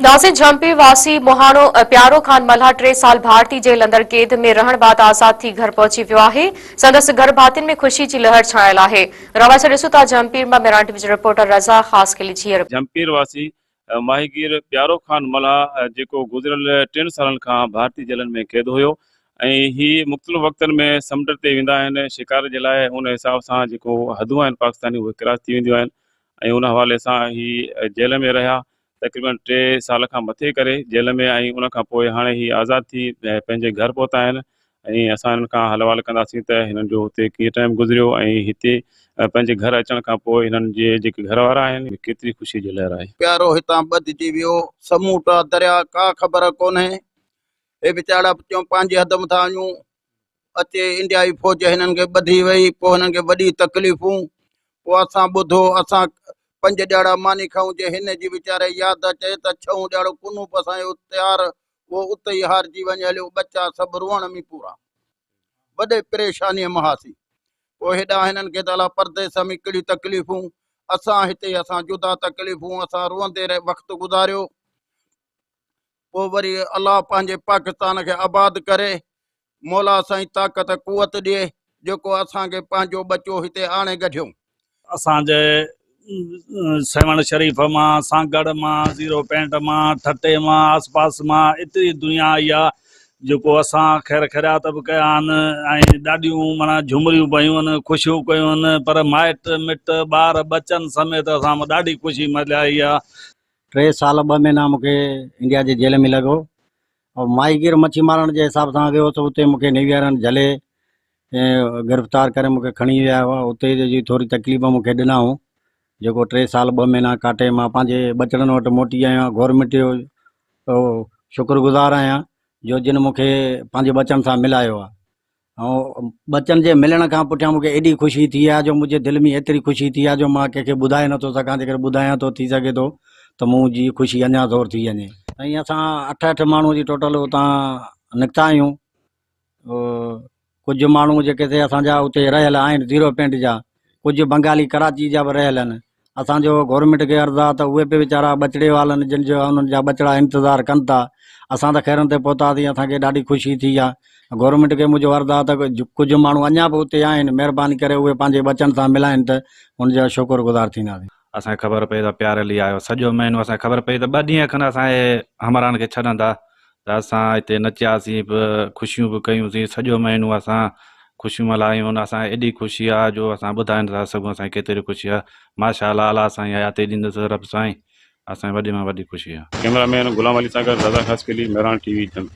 नासिर झंपी वासी मोहाणो प्यारो खान मल्हा 3 साल भारतीय जेल अंदर कैद में रहण बाद आजाद थी घर पहुंची वियो आहे। संदसि घर भातियुनि में ख़ुशी जी लहर छायल आहे। रवा से ॾिसूं था झंपीर मां मेरा टीवी रिपोर्टर रज़ा ख़ास के लिए झंपीर वासी माहीगीर प्यारो खान मल्हा जेको गुज़िरियल 3 सालनि खां भारतीय जेलनि में क़ैद हुयो ऐं ही मुख़्तलिफ़ वक़्तनि में समुंड ते वेंदा आहिनि शिकार जे लाइ। उन हिसाब सां जेको हदूं आहिनि पाकिस्तानी उहे क्रॉस थी वेंदियूं आहिनि ऐं उन हवाले सां ही जेल में रहिया तक़रीबन 3 साल खां मथे करे जेल में। ऐं उन खां पोइ हाणे ही आज़ाद थी पंहिंजे घर पहुता आहिनि ऐं असां हिननि खां हलवाल कंदासीं त हिननि जो हुते कीअं टाइम गुज़रियो ऐं हिते पंहिंजे घर अचण खां पोइ हिननि जे जेके घर वारा आहिनि केतिरी ख़ुशी जी लहर आहे। प्यारो हितां ॿधिजी वियो समूटा दरिया का ख़बर कोन्हे। हे वीचारा पंहिंजी हद मथां आहियूं अचे इंडिया जी फौज हिननि खे ॿधी वई। पोइ हिननि खे वॾी तकलीफ़ूं पोइ असां ॿुधो असां 5 ॾियारा मानी खाऊं जे हिन जी वीचारे यादि अचे त 6 ॾियारो कुनूप असांजो तयारु उहो उते ई हारजी वञे हलियो। बच्चा सभु रुअण में पूरा वॾे परेशानीअ महासी। पोइ हेॾा हिननि खे त अला परदेस में कहिड़ी तकलीफ़ूं असां हिते असां जुदा तकलीफ़ूं असां रुअंदे रहे वक़्तु गुज़ारियो। पोइ वरी अलाह पंहिंजे पाकिस्तान खे आबाद करे मौला साईं ताक़त कुवत ॾिए जेको असांखे पंहिंजो बचो हिते आणे गढियो। असांजे सेवण शरीफ़ मां सांगड़ मां 0.5 मां ठटे मां आसपास मां एतिरी दुनिया आई आहे जेको असां ख़ैर ख़ैरात बि कया आहिनि ऐं ॾाढियूं माना झुमरियूं पयूं आहिनि ख़ुशियूं कयूं आहिनि। पर माइट मिट ॿार बचनि समेत असां ॾाढी ख़ुशी मल्हाई आहे। 3 साल 2 महीना मूंखे इंडिया जे जेल में लॻो और माहीगीर मच्छी मारण जे हिसाब सां वियो त उते मूंखे नेवी वारनि झले गिरफ़्तार करे मूंखे खणी विया हुआ। उते जी थोरी तकलीफ़ मूंखे ॾिनऊं जेको 3 साल 2 महीना काटे मां पंहिंजे बचड़नि वटि मोटी आहियां। गवर्नमेंट जो शुक्रगुज़ार आहियां जो जिन मूंखे पंहिंजे बचनि सां मिलायो आहे। ऐं बचनि जे मिलण खां पुठियां मूंखे एॾी ख़ुशी थी आहे जो मुंहिंजे दिलि में एतिरी ख़ुशी थी आहे जो मां कंहिंखे ॿुधाए नथो सघां। जेकर ॿुधायां थो थी सघे थो त मुंहिंजी ख़ुशी अञा ज़ोर थी वञे। ऐं असां 8 माण्हू जी टोटल उतां निकिता आहियूं। कुझु माण्हू जेके थे असांजा उते रहियल आहिनि 0 जा, कुझु बंगाली कराची जा बि रहियल आहिनि। असांजो गवर्नमेंट खे अर्ज़ु आहे त उहे बि वीचारा बचड़े वारनि जिन जो उन्हनि जा बचड़ा इंतज़ारु कनि था। असां त ख़ैरनि ते पहुतासीं असांखे ॾाढी ख़ुशी थी आहे। गवर्नमेंट खे मुंहिंजो अर्ज़ु आहे त कुझु माण्हू अञा बि उते आहिनि महिरबानी करे उहे पंहिंजे बचनि सां मिलाइनि त हुनजा शुक्रगुज़ार थींदासीं। असांखे ख़बर पई त प्यारे लिए आयो सॼो महीनो असांखे ख़बर पई त 2 ॾींहं खनि असांजे हमराहनि खे छॾंदा त असां हिते नचियासीं बि ख़ुशियूं बि कयूंसीं। सॼो महीनो असां ख़ुशियूं मल्हायूं। असांखे एॾी ख़ुशी आहे जो असां ॿुधाए नथा सघूं असांखे केतिरी ख़ुशी आहे। माशाअल्लाह अलाह साईं हयाती ॾींदुसि रब साईं। असांजी वॾी में वॾी ख़ुशी आहे। कैमरामैन गुलाम अली सां गॾु रज़ा ख़ास के लिए मेहरान टीवी झंपी।